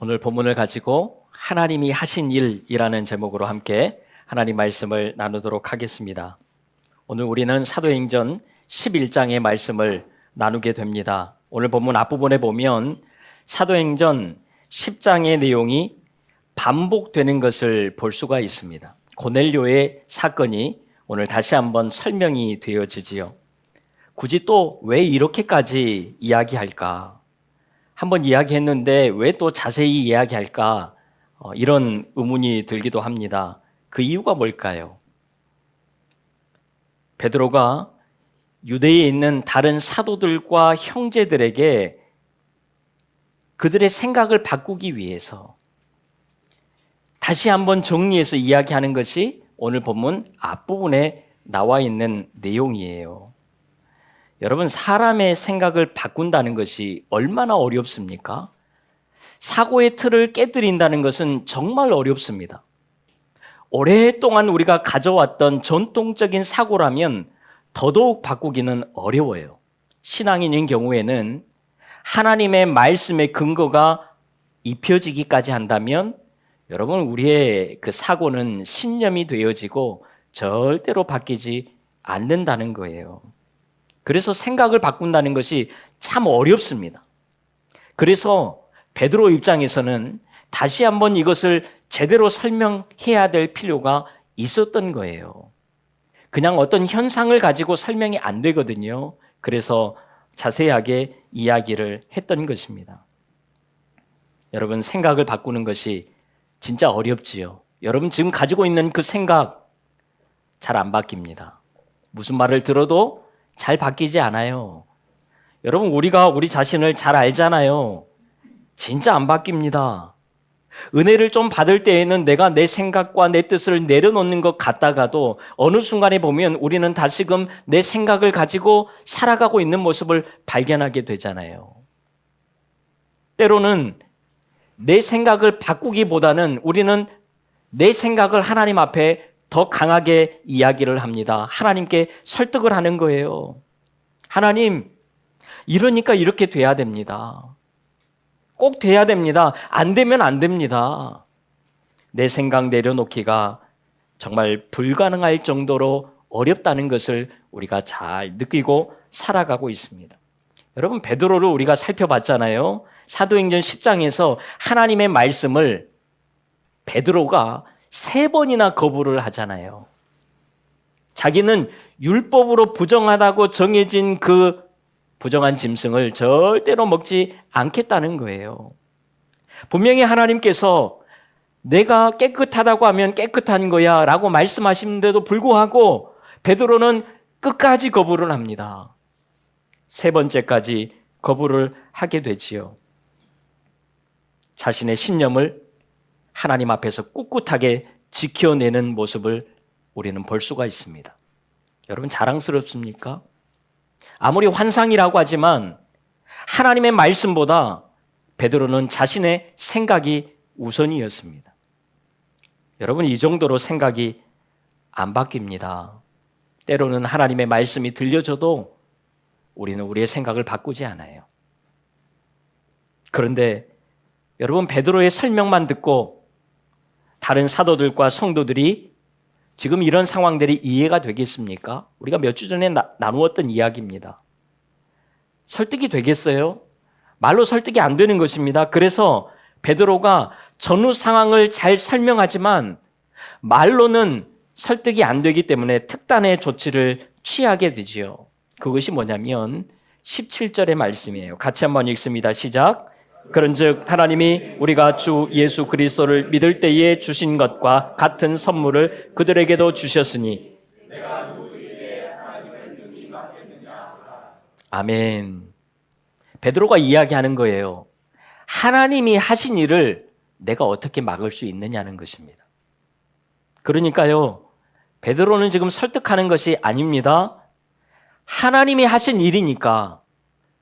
오늘 본문을 가지고 하나님이 하신 일이라는 제목으로 함께 하나님 말씀을 나누도록 하겠습니다. 오늘 우리는 사도행전 11장의 말씀을 나누게 됩니다. 오늘 본문 앞부분에 보면 사도행전 10장의 내용이 반복되는 것을 볼 수가 있습니다. 고넬료의 사건이 오늘 다시 한번 설명이 되어지지요. 굳이 또 왜 이렇게까지 이야기할까? 한번 이야기했는데 왜 또 자세히 이야기할까? 이런 의문이 들기도 합니다. 그 이유가 뭘까요? 베드로가 유대에 있는 다른 사도들과 형제들에게 그들의 생각을 바꾸기 위해서 다시 한번 정리해서 이야기하는 것이 오늘 본문 앞부분에 나와 있는 내용이에요. 여러분, 사람의 생각을 바꾼다는 것이 얼마나 어렵습니까? 사고의 틀을 깨뜨린다는 것은 정말 어렵습니다. 오랫동안 우리가 가져왔던 전통적인 사고라면 더더욱 바꾸기는 어려워요. 신앙인인 경우에는 하나님의 말씀의 근거가 입혀지기까지 한다면 여러분, 우리의 그 사고는 신념이 되어지고 절대로 바뀌지 않는다는 거예요. 그래서 생각을 바꾼다는 것이 참 어렵습니다. 그래서 베드로 입장에서는 다시 한번 이것을 제대로 설명해야 될 필요가 있었던 거예요. 그냥 어떤 현상을 가지고 설명이 안 되거든요. 그래서 자세하게 이야기를 했던 것입니다. 여러분, 생각을 바꾸는 것이 진짜 어렵지요. 여러분 지금 가지고 있는 그 생각 잘 안 바뀝니다. 무슨 말을 들어도 잘 바뀌지 않아요. 여러분, 우리가 우리 자신을 잘 알잖아요. 진짜 안 바뀝니다. 은혜를 좀 받을 때에는 내가 내 생각과 내 뜻을 내려놓는 것 같다가도 어느 순간에 보면 우리는 다시금 내 생각을 가지고 살아가고 있는 모습을 발견하게 되잖아요. 때로는 내 생각을 바꾸기보다는 우리는 내 생각을 하나님 앞에 더 강하게 이야기를 합니다. 하나님께 설득을 하는 거예요. 하나님, 이러니까 이렇게 돼야 됩니다. 꼭 돼야 됩니다. 안 되면 안 됩니다. 내 생각 내려놓기가 정말 불가능할 정도로 어렵다는 것을 우리가 잘 느끼고 살아가고 있습니다. 여러분, 베드로를 우리가 살펴봤잖아요. 사도행전 10장에서 하나님의 말씀을 베드로가 3번이나 거부를 하잖아요. 자기는 율법으로 부정하다고 정해진 그 부정한 짐승을 절대로 먹지 않겠다는 거예요. 분명히 하나님께서 내가 깨끗하다고 하면 깨끗한 거야 라고 말씀하시는데도 불구하고 베드로는 끝까지 거부를 합니다. 3번째까지 거부를 하게 되지요. 자신의 신념을 하나님 앞에서 꿋꿋하게 지켜내는 모습을 우리는 볼 수가 있습니다. 여러분, 자랑스럽습니까? 아무리 환상이라고 하지만 하나님의 말씀보다 베드로는 자신의 생각이 우선이었습니다. 여러분, 이 정도로 생각이 안 바뀝니다. 때로는 하나님의 말씀이 들려줘도 우리는 우리의 생각을 바꾸지 않아요. 그런데 여러분, 베드로의 설명만 듣고 다른 사도들과 성도들이 지금 이런 상황들이 이해가 되겠습니까? 우리가 몇 주 전에 나누었던 이야기입니다. 설득이 되겠어요? 말로 설득이 안 되는 것입니다. 그래서 베드로가 전후 상황을 잘 설명하지만 말로는 설득이 안 되기 때문에 특단의 조치를 취하게 되지요. 그것이 뭐냐면 17절의 말씀이에요. 같이 한번 읽습니다. 시작. 그런즉 하나님이 우리가 주 예수 그리스도를 믿을 때에 주신 것과 같은 선물을 그들에게도 주셨으니 아멘. 베드로가 이야기하는 거예요. 하나님이 하신 일을 내가 어떻게 막을 수 있느냐는 것입니다. 그러니까요, 베드로는 지금 설득하는 것이 아닙니다. 하나님이 하신 일이니까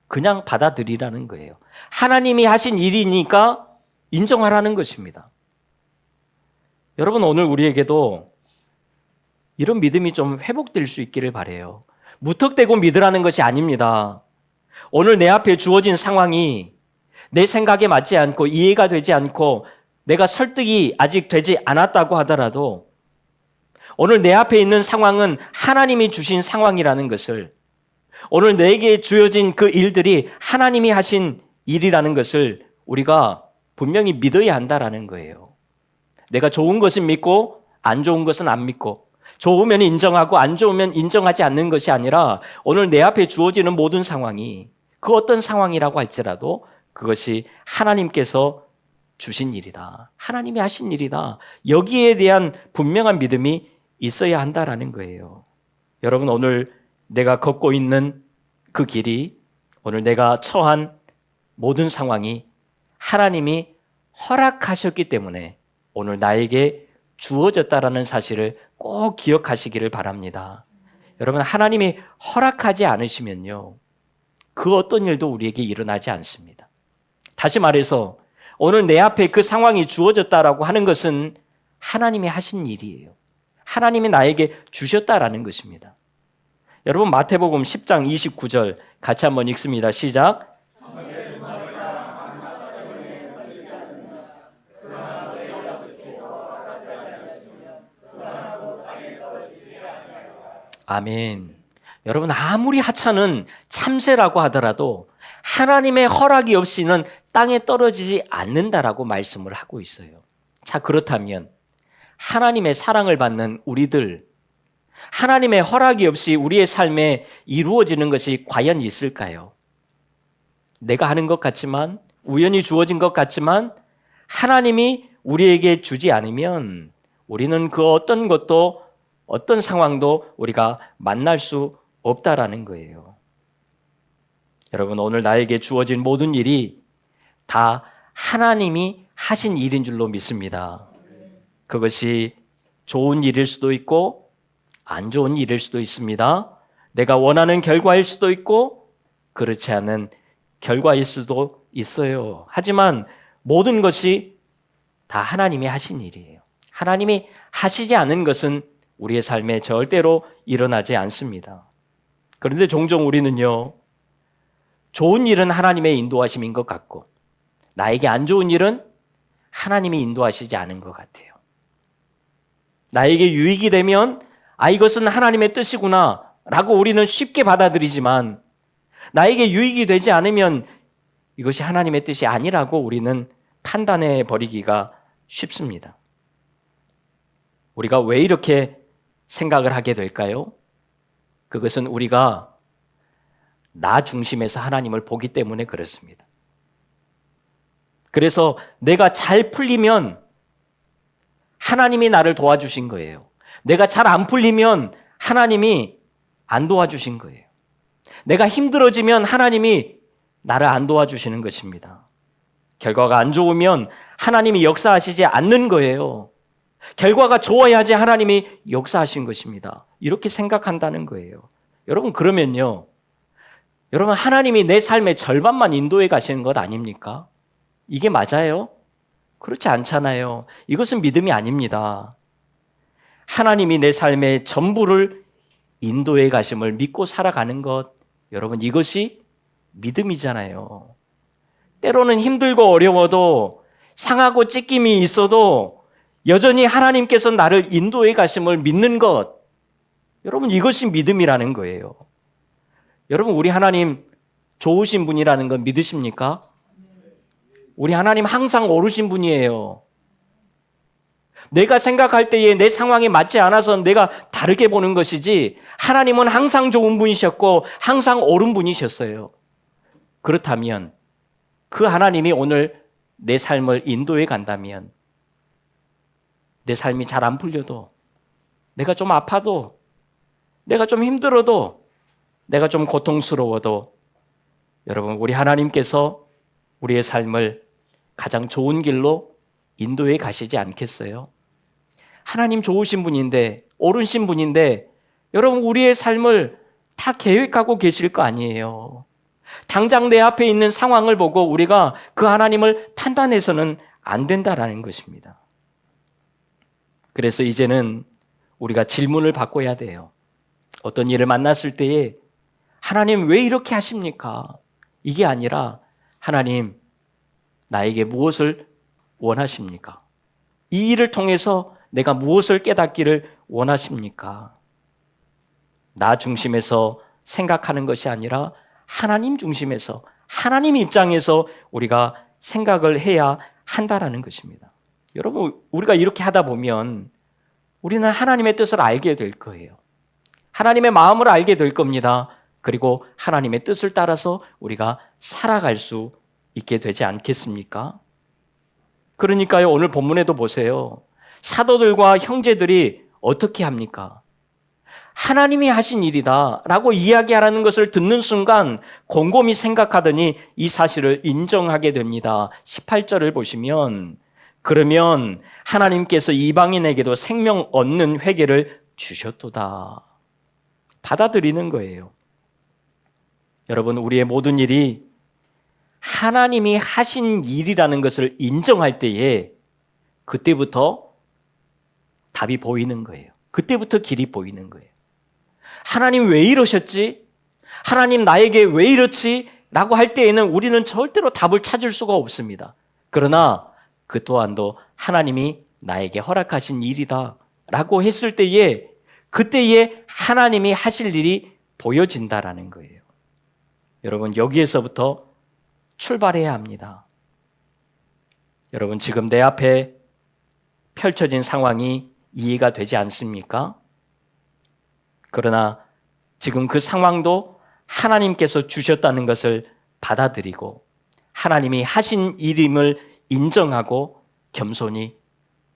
그냥 받아들이라는 거예요. 하나님이 하신 일이니까 인정하라는 것입니다. 여러분, 오늘 우리에게도 이런 믿음이 좀 회복될 수 있기를 바라요. 무턱대고 믿으라는 것이 아닙니다. 오늘 내 앞에 주어진 상황이 내 생각에 맞지 않고 이해가 되지 않고 내가 설득이 아직 되지 않았다고 하더라도 오늘 내 앞에 있는 상황은 하나님이 주신 상황이라는 것을, 오늘 내게 주어진 그 일들이 하나님이 하신 일이라는 것을 우리가 분명히 믿어야 한다라는 거예요. 내가 좋은 것은 믿고 안 좋은 것은 안 믿고, 좋으면 인정하고 안 좋으면 인정하지 않는 것이 아니라 오늘 내 앞에 주어지는 모든 상황이 그 어떤 상황이라고 할지라도 그것이 하나님께서 주신 일이다. 하나님이 하신 일이다. 여기에 대한 분명한 믿음이 있어야 한다라는 거예요. 여러분, 오늘 내가 걷고 있는 그 길이, 오늘 내가 처한 모든 상황이 하나님이 허락하셨기 때문에 오늘 나에게 주어졌다라는 사실을 꼭 기억하시기를 바랍니다. 여러분, 하나님이 허락하지 않으시면요, 그 어떤 일도 우리에게 일어나지 않습니다. 다시 말해서 오늘 내 앞에 그 상황이 주어졌다라고 하는 것은 하나님이 하신 일이에요. 하나님이 나에게 주셨다라는 것입니다. 여러분, 마태복음 10장 29절 같이 한번 읽습니다. 시작. 아멘. 여러분, 아무리 하찮은 참새라고 하더라도 하나님의 허락이 없이는 땅에 떨어지지 않는다라고 말씀을 하고 있어요. 자, 그렇다면 하나님의 사랑을 받는 우리들, 하나님의 허락이 없이 우리의 삶에 이루어지는 것이 과연 있을까요? 내가 하는 것 같지만, 우연히 주어진 것 같지만 하나님이 우리에게 주지 않으면 우리는 그 어떤 것도, 어떤 상황도 우리가 만날 수 없다라는 거예요. 여러분, 오늘 나에게 주어진 모든 일이 다 하나님이 하신 일인 줄로 믿습니다. 그것이 좋은 일일 수도 있고 안 좋은 일일 수도 있습니다. 내가 원하는 결과일 수도 있고 그렇지 않은 결과일 수도 있어요. 하지만 모든 것이 다 하나님이 하신 일이에요. 하나님이 하시지 않은 것은 우리의 삶에 절대로 일어나지 않습니다. 그런데 종종 우리는요, 좋은 일은 하나님의 인도하심인 것 같고 나에게 안 좋은 일은 하나님이 인도하시지 않은 것 같아요. 나에게 유익이 되면 이것은 하나님의 뜻이구나 라고 우리는 쉽게 받아들이지만, 나에게 유익이 되지 않으면 이것이 하나님의 뜻이 아니라고 우리는 판단해 버리기가 쉽습니다. 우리가 왜 이렇게 생각을 하게 될까요? 그것은 우리가 나 중심에서 하나님을 보기 때문에 그렇습니다. 그래서 내가 잘 풀리면 하나님이 나를 도와주신 거예요. 내가 잘 안 풀리면 하나님이 안 도와주신 거예요. 내가 힘들어지면 하나님이 나를 안 도와주시는 것입니다. 결과가 안 좋으면 하나님이 역사하시지 않는 거예요. 결과가 좋아야지 하나님이 역사하신 것입니다. 이렇게 생각한다는 거예요. 여러분, 그러면요, 여러분, 하나님이 내 삶의 절반만 인도해 가시는 것 아닙니까? 이게 맞아요? 그렇지 않잖아요. 이것은 믿음이 아닙니다. 하나님이 내 삶의 전부를 인도해 가심을 믿고 살아가는 것, 여러분, 이것이 믿음이잖아요. 때로는 힘들고 어려워도, 상하고 찢김이 있어도 여전히 하나님께서 나를 인도해 가심을 믿는 것, 여러분, 이것이 믿음이라는 거예요. 여러분, 우리 하나님 좋으신 분이라는 건 믿으십니까? 우리 하나님 항상 옳으신 분이에요. 내가 생각할 때에 내 상황에 맞지 않아서 내가 다르게 보는 것이지, 하나님은 항상 좋은 분이셨고 항상 옳은 분이셨어요. 그렇다면 그 하나님이 오늘 내 삶을 인도해 간다면, 내 삶이 잘 안 풀려도, 내가 좀 아파도, 내가 좀 힘들어도, 내가 좀 고통스러워도, 여러분, 우리 하나님께서 우리의 삶을 가장 좋은 길로 인도해 가시지 않겠어요? 하나님 좋으신 분인데, 옳으신 분인데, 여러분, 우리의 삶을 다 계획하고 계실 거 아니에요. 당장 내 앞에 있는 상황을 보고 우리가 그 하나님을 판단해서는 안 된다라는 것입니다. 그래서 이제는 우리가 질문을 바꿔야 돼요. 어떤 일을 만났을 때에 하나님 왜 이렇게 하십니까? 이게 아니라, 하나님, 나에게 무엇을 원하십니까? 이 일을 통해서 내가 무엇을 깨닫기를 원하십니까? 나 중심에서 생각하는 것이 아니라 하나님 중심에서, 하나님 입장에서 우리가 생각을 해야 한다라는 것입니다. 여러분, 우리가 이렇게 하다 보면 우리는 하나님의 뜻을 알게 될 거예요. 하나님의 마음을 알게 될 겁니다. 그리고 하나님의 뜻을 따라서 우리가 살아갈 수 있게 되지 않겠습니까? 그러니까요, 오늘 본문에도 보세요. 사도들과 형제들이 어떻게 합니까? 하나님이 하신 일이다 라고 이야기하라는 것을 듣는 순간 곰곰이 생각하더니 이 사실을 인정하게 됩니다. 18절을 보시면, 그러면 하나님께서 이방인에게도 생명 얻는 회개를 주셨도다. 받아들이는 거예요. 여러분, 우리의 모든 일이 하나님이 하신 일이라는 것을 인정할 때에 그때부터 답이 보이는 거예요. 그때부터 길이 보이는 거예요. 하나님 왜 이러셨지? 하나님 나에게 왜 이렇지? 라고 할 때에는 우리는 절대로 답을 찾을 수가 없습니다. 그러나 그 또한도 하나님이 나에게 허락하신 일이다 라고 했을 때에 그때에 하나님이 하실 일이 보여진다라는 거예요. 여러분, 여기에서부터 출발해야 합니다. 여러분, 지금 내 앞에 펼쳐진 상황이 이해가 되지 않습니까? 그러나 지금 그 상황도 하나님께서 주셨다는 것을 받아들이고 하나님이 하신 일임을 인정하고 겸손히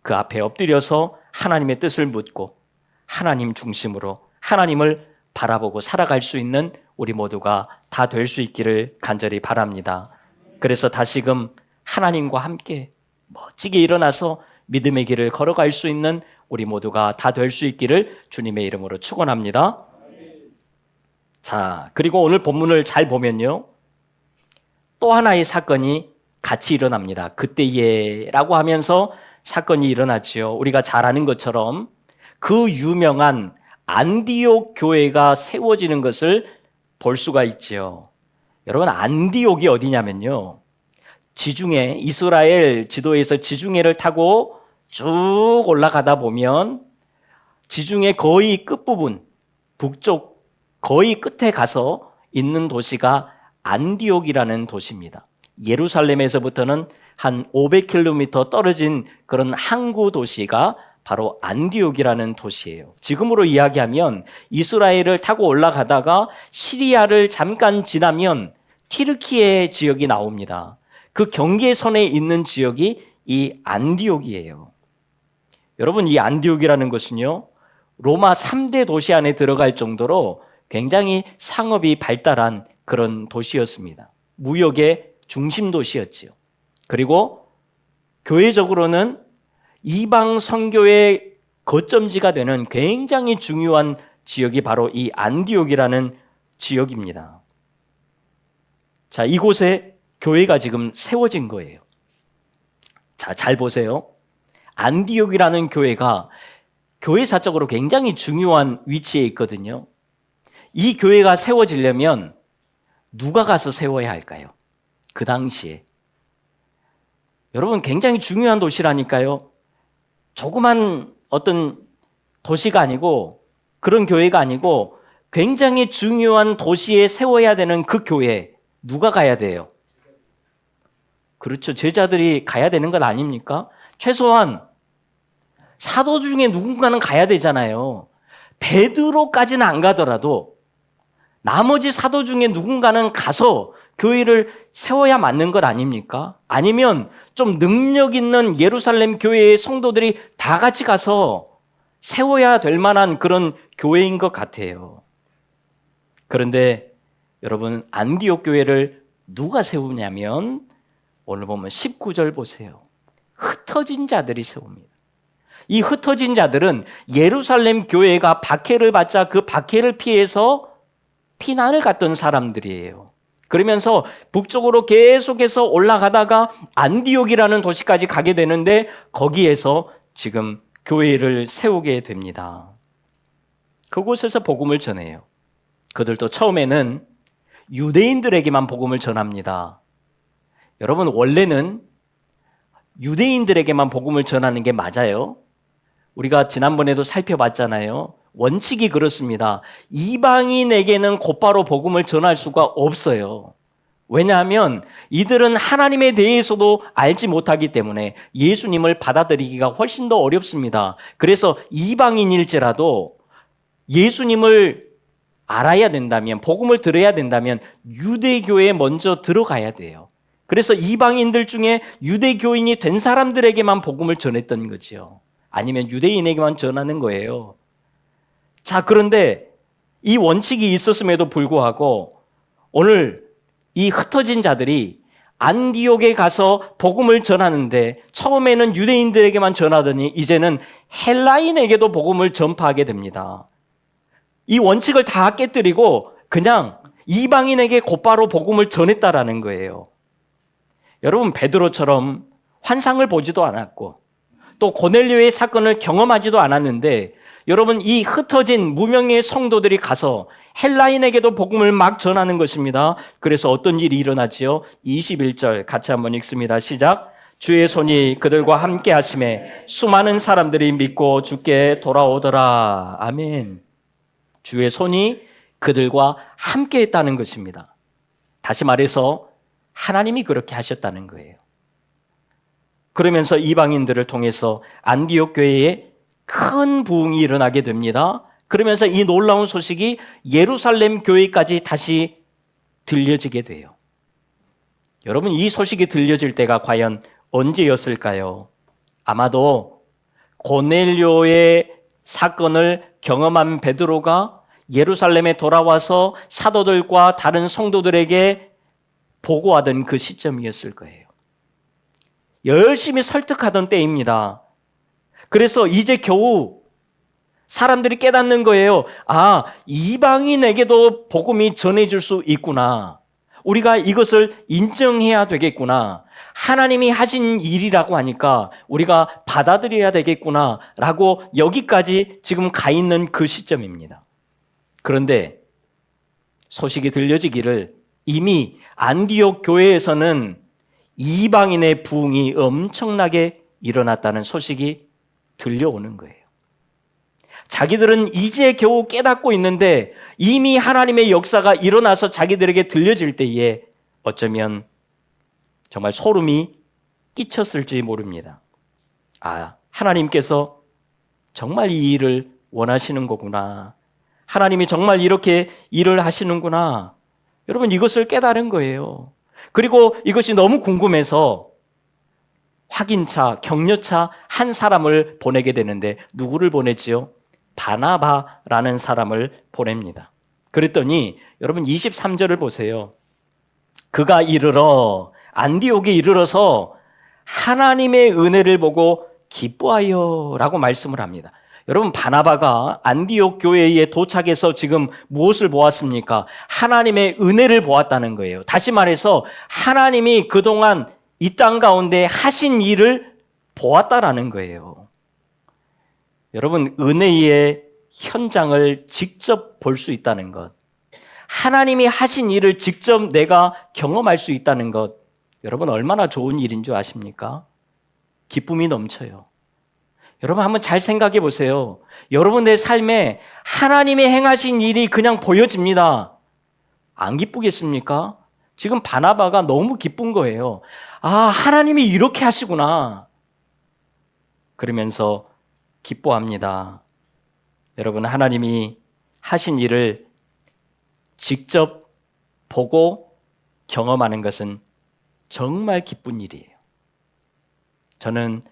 그 앞에 엎드려서 하나님의 뜻을 묻고 하나님 중심으로 하나님을 바라보고 살아갈 수 있는 우리 모두가 다 될 수 있기를 간절히 바랍니다. 그래서 다시금 하나님과 함께 멋지게 일어나서 믿음의 길을 걸어갈 수 있는 우리 모두가 다 될 수 있기를 주님의 이름으로 축원합니다. 자, 그리고 오늘 본문을 잘 보면요, 또 하나의 사건이 같이 일어납니다. 그때예라고 하면서 사건이 일어났지요. 우리가 잘 아는 것처럼 그 유명한 안디옥 교회가 세워지는 것을 볼 수가 있지요. 여러분, 안디옥이 어디냐면요, 지중해, 이스라엘 지도에서 지중해를 타고 쭉 올라가다 보면 지중해 거의 끝부분, 북쪽 거의 끝에 가서 있는 도시가 안디옥이라는 도시입니다. 예루살렘에서부터는 한 500km 떨어진 그런 항구 도시가 바로 안디옥이라는 도시예요. 지금으로 이야기하면 이스라엘을 타고 올라가다가 시리아를 잠깐 지나면 튀르키예 지역이 나옵니다. 그 경계선에 있는 지역이 이 안디옥이에요. 여러분, 이 안디옥이라는 것은요, 로마 3대 도시 안에 들어갈 정도로 굉장히 상업이 발달한 그런 도시였습니다. 무역의 중심 도시였지요. 그리고 교회적으로는 이방 선교의 거점지가 되는 굉장히 중요한 지역이 바로 이 안디옥이라는 지역입니다. 자, 이곳에 교회가 지금 세워진 거예요. 자, 잘 보세요. 안디옥이라는 교회가 교회사적으로 굉장히 중요한 위치에 있거든요. 이 교회가 세워지려면 누가 가서 세워야 할까요? 그 당시에. 여러분, 굉장히 중요한 도시라니까요. 조그만 어떤 도시가 아니고, 그런 교회가 아니고 굉장히 중요한 도시에 세워야 되는 그 교회, 누가 가야 돼요? 그렇죠. 제자들이 가야 되는 것 아닙니까? 최소한 사도 중에 누군가는 가야 되잖아요. 베드로까지는 안 가더라도 나머지 사도 중에 누군가는 가서 교회를 세워야 맞는 것 아닙니까? 아니면 좀 능력 있는 예루살렘 교회의 성도들이 다 같이 가서 세워야 될 만한 그런 교회인 것 같아요. 그런데 여러분, 안디옥 교회를 누가 세우냐면 오늘 보면 19절 보세요. 흩어진 자들이 세웁니다. 이 흩어진 자들은 예루살렘 교회가 박해를 받자 그 박해를 피해서 피난을 갔던 사람들이에요. 그러면서 북쪽으로 계속해서 올라가다가 안디옥이라는 도시까지 가게 되는데 거기에서 지금 교회를 세우게 됩니다. 그곳에서 복음을 전해요. 그들도 처음에는 유대인들에게만 복음을 전합니다. 여러분, 원래는 유대인들에게만 복음을 전하는 게 맞아요. 우리가 지난번에도 살펴봤잖아요. 원칙이 그렇습니다. 이방인에게는 곧바로 복음을 전할 수가 없어요. 왜냐하면 이들은 하나님에 대해서도 알지 못하기 때문에 예수님을 받아들이기가 훨씬 더 어렵습니다. 그래서 이방인일지라도 예수님을 알아야 된다면, 복음을 들어야 된다면 유대교에 먼저 들어가야 돼요. 그래서 이방인들 중에 유대교인이 된 사람들에게만 복음을 전했던 거죠. 아니면 유대인에게만 전하는 거예요. 자, 그런데 이 원칙이 있었음에도 불구하고 오늘 이 흩어진 자들이 안디옥에 가서 복음을 전하는데 처음에는 유대인들에게만 전하더니 이제는 헬라인에게도 복음을 전파하게 됩니다. 이 원칙을 다 깨뜨리고 그냥 이방인에게 곧바로 복음을 전했다라는 거예요. 여러분, 베드로처럼 환상을 보지도 않았고 또 고넬료의 사건을 경험하지도 않았는데 여러분, 이 흩어진 무명의 성도들이 가서 헬라인에게도 복음을 막 전하는 것입니다. 그래서 어떤 일이 일어나지요? 21절 같이 한번 읽습니다. 시작. 주의 손이 그들과 함께 하심에 수많은 사람들이 믿고 주께 돌아오더라. 아멘. 주의 손이 그들과 함께 했다는 것입니다. 다시 말해서 하나님이 그렇게 하셨다는 거예요. 그러면서 이방인들을 통해서 안디옥 교회에 큰 부흥이 일어나게 됩니다. 그러면서 이 놀라운 소식이 예루살렘 교회까지 다시 들려지게 돼요. 여러분, 이 소식이 들려질 때가 과연 언제였을까요? 아마도 고넬료의 사건을 경험한 베드로가 예루살렘에 돌아와서 사도들과 다른 성도들에게 보고하던 그 시점이었을 거예요. 열심히 설득하던 때입니다. 그래서 이제 겨우 사람들이 깨닫는 거예요. 아, 이방인에게도 복음이 전해질 수 있구나. 우리가 이것을 인정해야 되겠구나. 하나님이 하신 일이라고 하니까 우리가 받아들여야 되겠구나 라고 여기까지 지금 가 있는 그 시점입니다. 그런데 소식이 들려지기를 이미 안디옥 교회에서는 이방인의 부흥이 엄청나게 일어났다는 소식이 들려오는 거예요. 자기들은 이제 겨우 깨닫고 있는데 이미 하나님의 역사가 일어나서 자기들에게 들려질 때에 어쩌면 정말 소름이 끼쳤을지 모릅니다. 아, 하나님께서 정말 이 일을 원하시는 거구나. 하나님이 정말 이렇게 일을 하시는구나. 여러분, 이것을 깨달은 거예요. 그리고 이것이 너무 궁금해서 확인차, 격려차 한 사람을 보내게 되는데 누구를 보냈지요? 바나바라는 사람을 보냅니다. 그랬더니 여러분 23절을 보세요. 그가 이르러 안디옥에 이르러서 하나님의 은혜를 보고 기뻐하여 라고 말씀을 합니다. 여러분, 바나바가 안디옥 교회에 도착해서 지금 무엇을 보았습니까? 하나님의 은혜를 보았다는 거예요. 다시 말해서 하나님이 그동안 이 땅 가운데 하신 일을 보았다라는 거예요. 여러분, 은혜의 현장을 직접 볼 수 있다는 것, 하나님이 하신 일을 직접 내가 경험할 수 있다는 것, 여러분 얼마나 좋은 일인 줄 아십니까? 기쁨이 넘쳐요. 여러분 한번 잘 생각해 보세요. 여러분의 삶에 하나님이 행하신 일이 그냥 보여집니다. 안 기쁘겠습니까? 지금 바나바가 너무 기쁜 거예요. 아, 하나님이 이렇게 하시구나. 그러면서 기뻐합니다. 여러분, 하나님이 하신 일을 직접 보고 경험하는 것은 정말 기쁜 일이에요. 저는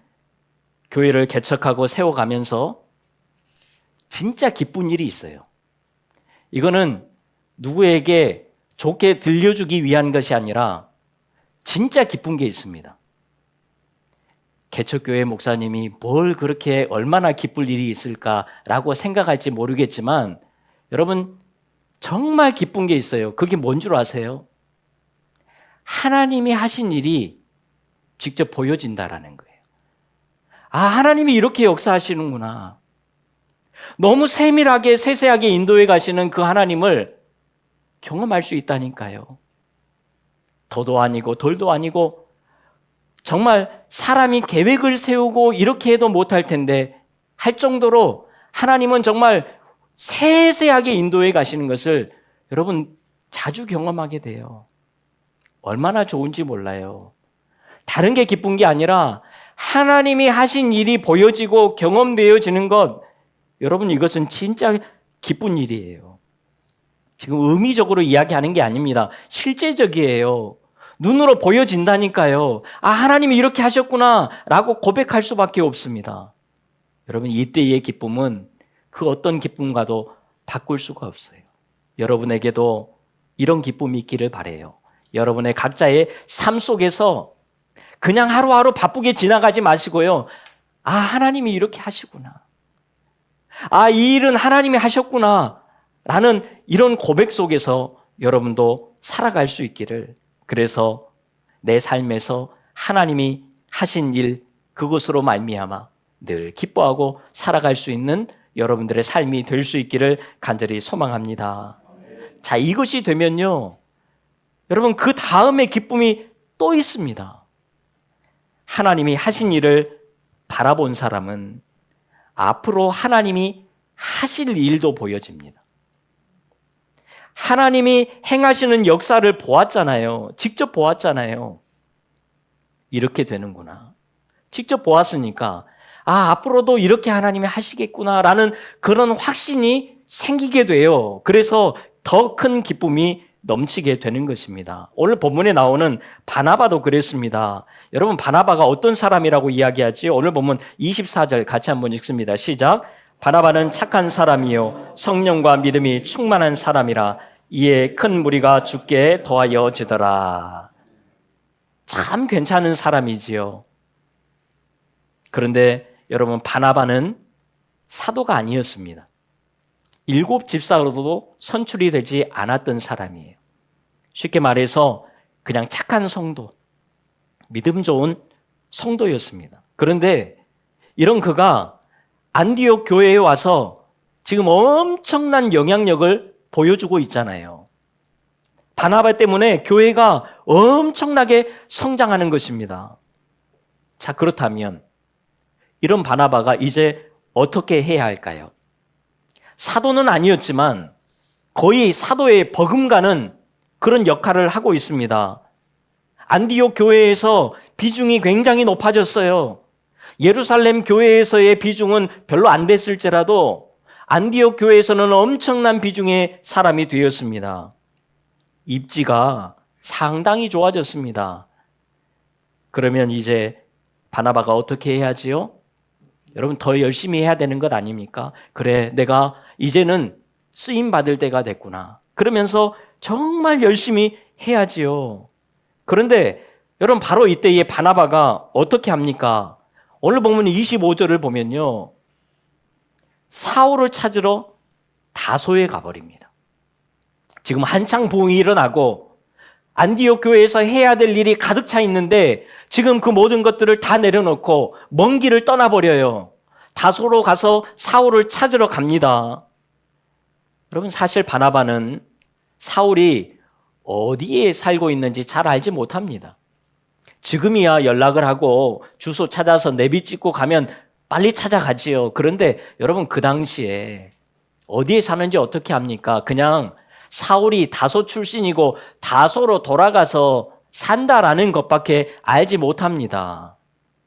교회를 개척하고 세워가면서 진짜 기쁜 일이 있어요. 이거는 누구에게 좋게 들려주기 위한 것이 아니라 진짜 기쁜 게 있습니다. 개척교회 목사님이 뭘 그렇게 얼마나 기쁠 일이 있을까라고 생각할지 모르겠지만 여러분 정말 기쁜 게 있어요. 그게 뭔 줄 아세요? 하나님이 하신 일이 직접 보여진다라는 거예요. 아, 하나님이 이렇게 역사하시는구나. 너무 세밀하게 세세하게 인도해 가시는 그 하나님을 경험할 수 있다니까요. 더도 아니고 덜도 아니고 정말 사람이 계획을 세우고 이렇게 해도 못할 텐데 할 정도로 하나님은 정말 세세하게 인도해 가시는 것을 여러분 자주 경험하게 돼요. 얼마나 좋은지 몰라요. 다른 게 기쁜 게 아니라 하나님이 하신 일이 보여지고 경험되어지는 것, 여러분 이것은 진짜 기쁜 일이에요. 지금 의미적으로 이야기하는 게 아닙니다. 실제적이에요. 눈으로 보여진다니까요. 아, 하나님이 이렇게 하셨구나 라고 고백할 수밖에 없습니다. 여러분 이때의 기쁨은 그 어떤 기쁨과도 바꿀 수가 없어요. 여러분에게도 이런 기쁨이 있기를 바라요. 여러분의 각자의 삶 속에서 그냥 하루하루 바쁘게 지나가지 마시고요. 아, 하나님이 이렇게 하시구나. 아, 이 일은 하나님이 하셨구나. 라는 이런 고백 속에서 여러분도 살아갈 수 있기를, 그래서 내 삶에서 하나님이 하신 일, 그것으로 말미암아 늘 기뻐하고 살아갈 수 있는 여러분들의 삶이 될 수 있기를 간절히 소망합니다. 자, 이것이 되면요, 여러분 그 다음에 기쁨이 또 있습니다. 하나님이 하신 일을 바라본 사람은 앞으로 하나님이 하실 일도 보여집니다. 하나님이 행하시는 역사를 보았잖아요. 직접 보았잖아요. 이렇게 되는구나. 직접 보았으니까 아, 앞으로도 이렇게 하나님이 하시겠구나라는 그런 확신이 생기게 돼요. 그래서 더 큰 기쁨이 넘치게 되는 것입니다. 오늘 본문에 나오는 바나바도 그랬습니다. 여러분 바나바가 어떤 사람이라고 이야기하지? 오늘 본문 24절 같이 한번 읽습니다. 시작. 바나바는 착한 사람이요 성령과 믿음이 충만한 사람이라 이에 큰 무리가 주께 더하여지더라. 참 괜찮은 사람이지요. 그런데 여러분 바나바는 사도가 아니었습니다. 7 집사로도 선출이 되지 않았던 사람이에요. 쉽게 말해서 그냥 착한 성도, 믿음 좋은 성도였습니다. 그런데 이런 그가 안디옥 교회에 와서 지금 엄청난 영향력을 보여주고 있잖아요. 바나바 때문에 교회가 엄청나게 성장하는 것입니다. 자, 그렇다면 이런 바나바가 이제 어떻게 해야 할까요? 사도는 아니었지만 거의 사도의 버금가는 그런 역할을 하고 있습니다. 안디옥 교회에서 비중이 굉장히 높아졌어요. 예루살렘 교회에서의 비중은 별로 안 됐을지라도 안디옥 교회에서는 엄청난 비중의 사람이 되었습니다. 입지가 상당히 좋아졌습니다. 그러면 이제 바나바가 어떻게 해야지요? 여러분 더 열심히 해야 되는 것 아닙니까? 그래, 내가 이제는 쓰임 받을 때가 됐구나. 그러면서 정말 열심히 해야지요. 그런데 여러분 바로 이때의 바나바가 어떻게 합니까? 오늘 본문 25절을 보면요, 사울을 찾으러 다소에 가버립니다. 지금 한창 부흥이 일어나고 안디옥 교회에서 해야 될 일이 가득 차 있는데 지금 그 모든 것들을 다 내려놓고 먼 길을 떠나버려요. 다소로 가서 사울을 찾으러 갑니다. 여러분 사실 바나바는 사울이 어디에 살고 있는지 잘 알지 못합니다. 지금이야 연락을 하고 주소 찾아서 내비 찍고 가면 빨리 찾아가지요. 그런데 여러분 그 당시에 어디에 사는지 어떻게 합니까? 그냥 사울이 다소 출신이고 다소로 돌아가서 산다라는 것밖에 알지 못합니다.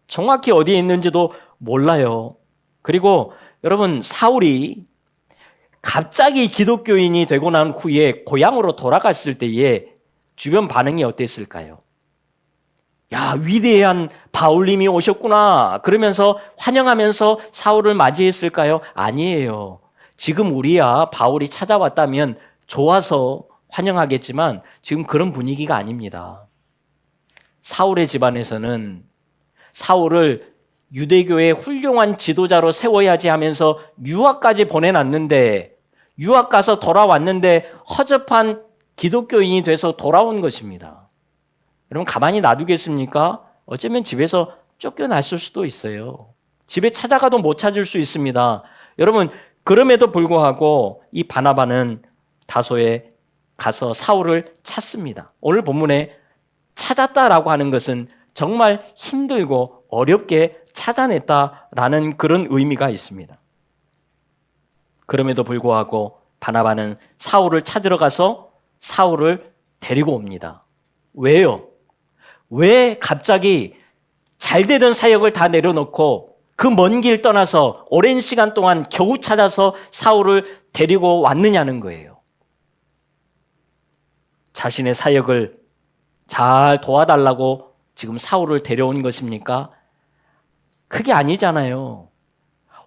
정확히 어디에 있는지도 몰라요. 그리고 여러분 사울이 갑자기 기독교인이 되고 난 후에 고향으로 돌아갔을 때에 주변 반응이 어땠을까요? 야, 위대한 바울님이 오셨구나 그러면서 환영하면서 사울을 맞이했을까요? 아니에요. 지금 우리야 바울이 찾아왔다면 좋아서 환영하겠지만 지금 그런 분위기가 아닙니다. 사울의 집안에서는 사울을 유대교의 훌륭한 지도자로 세워야지 하면서 유학까지 보내놨는데 유학 가서 돌아왔는데 허접한 기독교인이 돼서 돌아온 것입니다. 여러분 가만히 놔두겠습니까? 어쩌면 집에서 쫓겨났을 수도 있어요. 집에 찾아가도 못 찾을 수 있습니다. 여러분 그럼에도 불구하고 이 바나바는 다소에 가서 사울을 찾습니다. 오늘 본문에 찾았다라고 하는 것은 정말 힘들고 어렵게 찾아냈다라는 그런 의미가 있습니다. 그럼에도 불구하고 바나바는 사울을 찾으러 가서 사울을 데리고 옵니다. 왜요? 왜 갑자기 잘 되던 사역을 다 내려놓고 그 먼 길 떠나서 오랜 시간 동안 겨우 찾아서 사울을 데리고 왔느냐는 거예요. 자신의 사역을 잘 도와달라고 지금 사울을 데려온 것입니까? 그게 아니잖아요.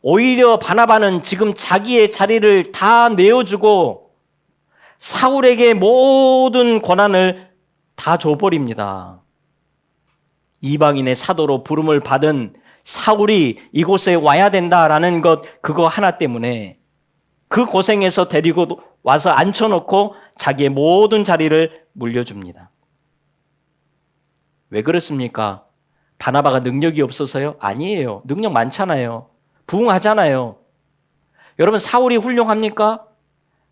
오히려 바나바는 지금 자기의 자리를 다 내어주고 사울에게 모든 권한을 다 줘버립니다. 이방인의 사도로 부름을 받은 사울이 이곳에 와야 된다라는 것, 그거 하나 때문에 그 고생에서 데리고 와서 앉혀놓고 자기의 모든 자리를 물려줍니다. 왜 그렇습니까? 바나바가 능력이 없어서요? 아니에요. 능력 많잖아요. 부흥하잖아요. 여러분, 사울이 훌륭합니까?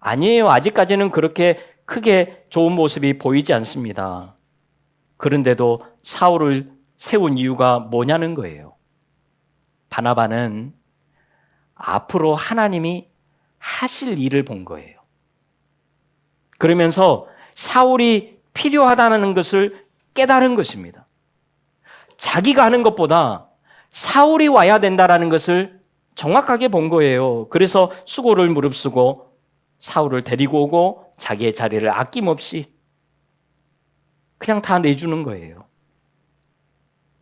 아니에요. 아직까지는 그렇게 크게 좋은 모습이 보이지 않습니다. 그런데도 사울을 세운 이유가 뭐냐는 거예요. 바나바는 앞으로 하나님이 하실 일을 본 거예요. 그러면서 사울이 필요하다는 것을 깨달은 것입니다. 자기가 하는 것보다 사울이 와야 된다는 것을 정확하게 본 거예요. 그래서 수고를 무릅쓰고 사울을 데리고 오고 자기의 자리를 아낌없이 그냥 다 내주는 거예요.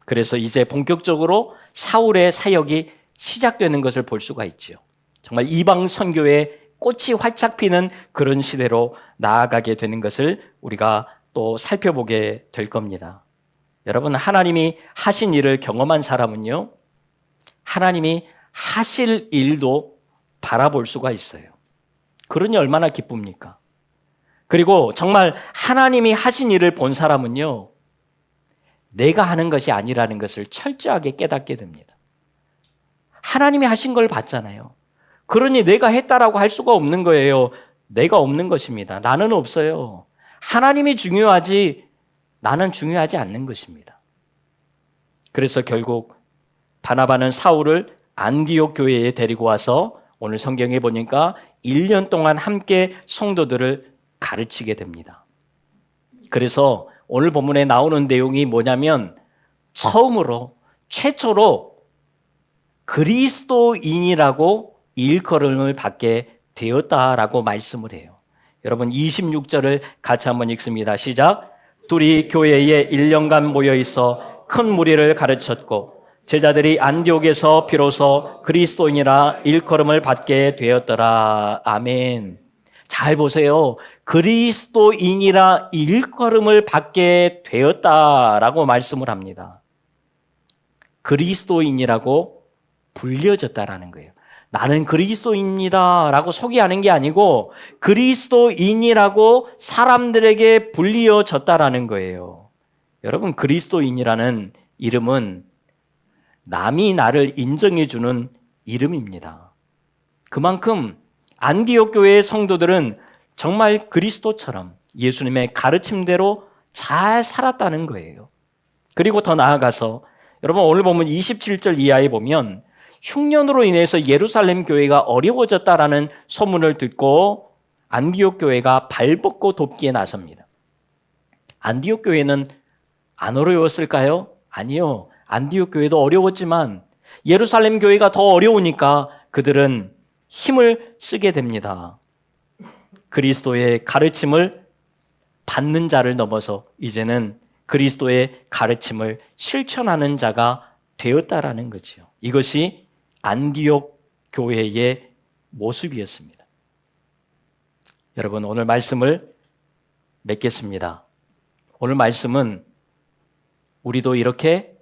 그래서 이제 본격적으로 사울의 사역이 시작되는 것을 볼 수가 있죠. 정말 이방 선교의 꽃이 활짝 피는 그런 시대로 나아가게 되는 것을 우리가 또 살펴보게 될 겁니다. 여러분, 하나님이 하신 일을 경험한 사람은요, 하나님이 하실 일도 바라볼 수가 있어요. 그러니 얼마나 기쁩니까? 그리고 정말 하나님이 하신 일을 본 사람은요, 내가 하는 것이 아니라는 것을 철저하게 깨닫게 됩니다. 하나님이 하신 걸 봤잖아요. 그러니 내가 했다라고 할 수가 없는 거예요. 내가 없는 것입니다. 나는 없어요. 하나님이 중요하지 나는 중요하지 않는 것입니다. 그래서 결국 바나바는 사울을 안디옥 교회에 데리고 와서 오늘 성경에 보니까 1년 동안 함께 성도들을 가르치게 됩니다. 그래서 오늘 본문에 나오는 내용이 뭐냐면 처음으로 최초로 그리스도인이라고 일컬음을 받게 되었다라고 말씀을 해요. 여러분 26절을 같이 한번 읽습니다. 시작. 둘이 교회에 1년간 모여 있어 큰 무리를 가르쳤고 제자들이 안디옥에서 비로소 그리스도인이라 일컬음을 받게 되었더라. 아멘. 잘 보세요. 그리스도인이라 일컬음을 받게 되었다라고 말씀을 합니다. 그리스도인이라고 불려졌다라는 거예요. 나는 그리스도인입니다라고 소개하는 게 아니고 그리스도인이라고 사람들에게 불리어졌다라는 거예요. 여러분, 그리스도인이라는 이름은 남이 나를 인정해주는 이름입니다. 그만큼 안디옥 교회의 성도들은 정말 그리스도처럼 예수님의 가르침대로 잘 살았다는 거예요. 그리고 더 나아가서 여러분 오늘 보면 27절 이하에 보면 흉년으로 인해서 예루살렘 교회가 어려워졌다라는 소문을 듣고 안디옥 교회가 발벗고 돕기에 나섭니다. 안디옥 교회는 안 어려웠을까요? 아니요. 안디옥 교회도 어려웠지만 예루살렘 교회가 더 어려우니까 그들은 힘을 쓰게 됩니다. 그리스도의 가르침을 받는 자를 넘어서 이제는 그리스도의 가르침을 실천하는 자가 되었다라는 거죠. 이것이 안디옥 교회의 모습이었습니다. 여러분, 오늘 말씀을 맺겠습니다. 오늘 말씀은 우리도 이렇게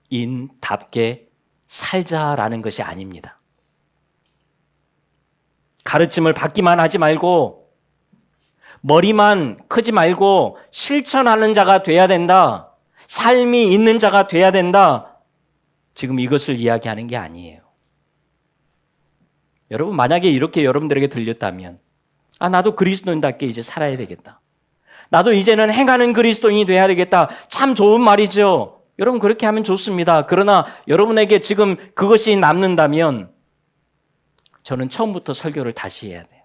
그리스도인답게 살자라는 것이 아닙니다. 가르침을 받기만 하지 말고 머리만 크지 말고 실천하는 자가 돼야 된다. 삶이 있는 자가 돼야 된다. 지금 이것을 이야기하는 게 아니에요. 여러분, 만약에 이렇게 여러분들에게 들렸다면 나도 그리스도인답게 이제 살아야 되겠다. 나도 이제는 행하는 그리스도인이 돼야 되겠다. 참 좋은 말이죠. 여러분 그렇게 하면 좋습니다. 그러나 여러분에게 지금 그것이 남는다면 저는 처음부터 설교를 다시 해야 돼요.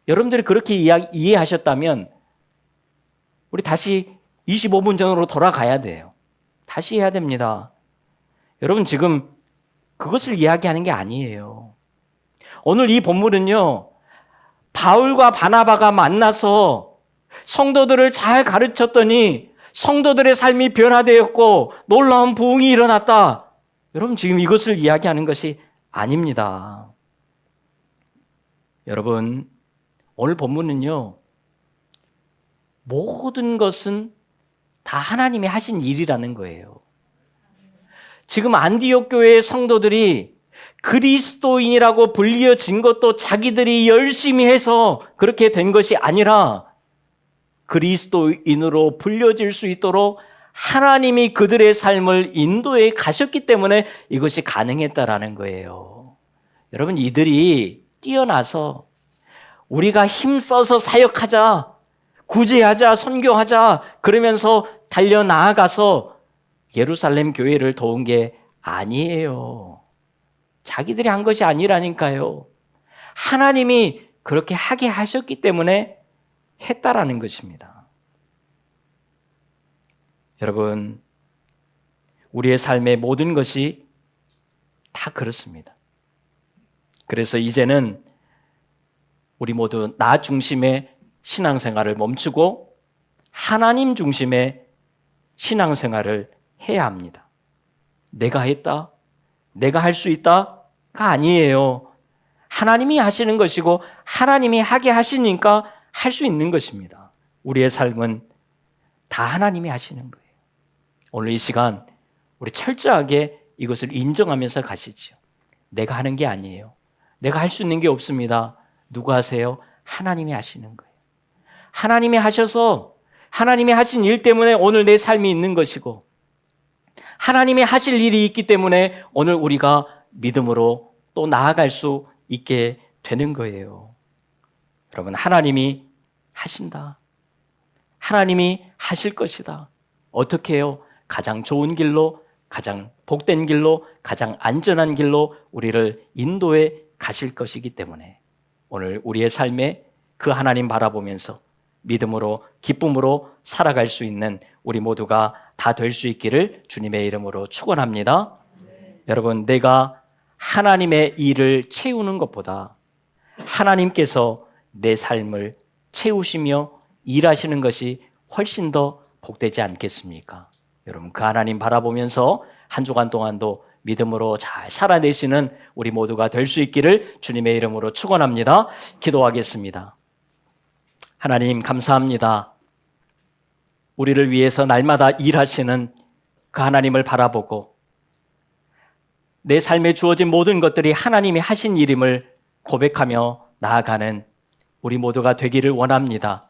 여러분들이 그렇게 이해하셨다면 우리 다시 25분 전으로 돌아가야 돼요. 다시 해야 됩니다. 여러분 지금 그것을 이야기하는 게 아니에요. 오늘 이 본문은요, 바울과 바나바가 만나서 성도들을 잘 가르쳤더니 성도들의 삶이 변화되었고 놀라운 부흥이 일어났다. 여러분 지금 이것을 이야기하는 것이 아닙니다. 여러분 오늘 본문은요, 모든 것은 다 하나님이 하신 일이라는 거예요. 지금 안디옥 교회의 성도들이 그리스도인이라고 불려진 것도 자기들이 열심히 해서 그렇게 된 것이 아니라 그리스도인으로 불려질 수 있도록 하나님이 그들의 삶을 인도해 가셨기 때문에 이것이 가능했다라는 거예요. 여러분 이들이 뛰어나서 우리가 힘써서 사역하자, 구제하자, 선교하자 그러면서 달려나아가서 예루살렘 교회를 도운 게 아니에요. 자기들이 한 것이 아니라니까요. 하나님이 그렇게 하게 하셨기 때문에 했다라는 것입니다. 여러분, 우리의 삶의 모든 것이 다 그렇습니다. 그래서 이제는 우리 모두 나 중심의 신앙생활을 멈추고 하나님 중심의 신앙생활을 해야 합니다. 내가 했다, 내가 할 수 있다가 아니에요. 하나님이 하시는 것이고 하나님이 하게 하시니까 할 수 있는 것입니다. 우리의 삶은 다 하나님이 하시는 거예요. 오늘 이 시간 우리 철저하게 이것을 인정하면서 가시죠. 내가 하는 게 아니에요. 내가 할 수 있는 게 없습니다. 누가 하세요? 하나님이 하시는 거예요. 하나님이 하셔서 하나님이 하신 일 때문에 오늘 내 삶이 있는 것이고 하나님이 하실 일이 있기 때문에 오늘 우리가 믿음으로 또 나아갈 수 있게 되는 거예요. 여러분, 하나님이 하신다. 하나님이 하실 것이다. 어떻게 해요? 가장 좋은 길로, 가장 복된 길로, 가장 안전한 길로 우리를 인도해 가실 것이기 때문에 오늘 우리의 삶에 그 하나님 바라보면서 믿음으로, 기쁨으로 살아갈 수 있는 우리 모두가 다 될 수 있기를 주님의 이름으로 축원합니다. 여러분, 내가 하나님의 일을 채우는 것보다 하나님께서 내 삶을 채우시며 일하시는 것이 훨씬 더 복되지 않겠습니까? 여러분, 그 하나님 바라보면서 한 주간 동안도 믿음으로 잘 살아내시는 우리 모두가 될 수 있기를 주님의 이름으로 축원합니다. 기도하겠습니다. 하나님 감사합니다. 우리를 위해서 날마다 일하시는 그 하나님을 바라보고 내 삶에 주어진 모든 것들이 하나님이 하신 일임을 고백하며 나아가는 우리 모두가 되기를 원합니다.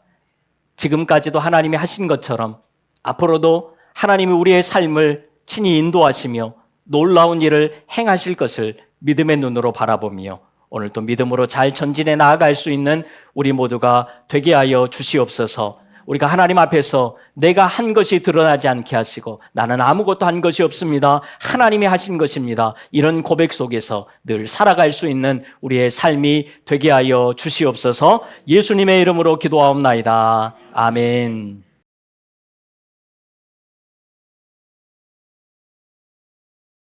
지금까지도 하나님이 하신 것처럼 앞으로도 하나님이 우리의 삶을 친히 인도하시며 놀라운 일을 행하실 것을 믿음의 눈으로 바라보며 오늘 또 믿음으로 잘 전진해 나아갈 수 있는 우리 모두가 되게 하여 주시옵소서. 우리가 하나님 앞에서 내가 한 것이 드러나지 않게 하시고 나는 아무것도 한 것이 없습니다. 하나님이 하신 것입니다. 이런 고백 속에서 늘 살아갈 수 있는 우리의 삶이 되게 하여 주시옵소서. 예수님의 이름으로 기도하옵나이다. 아멘.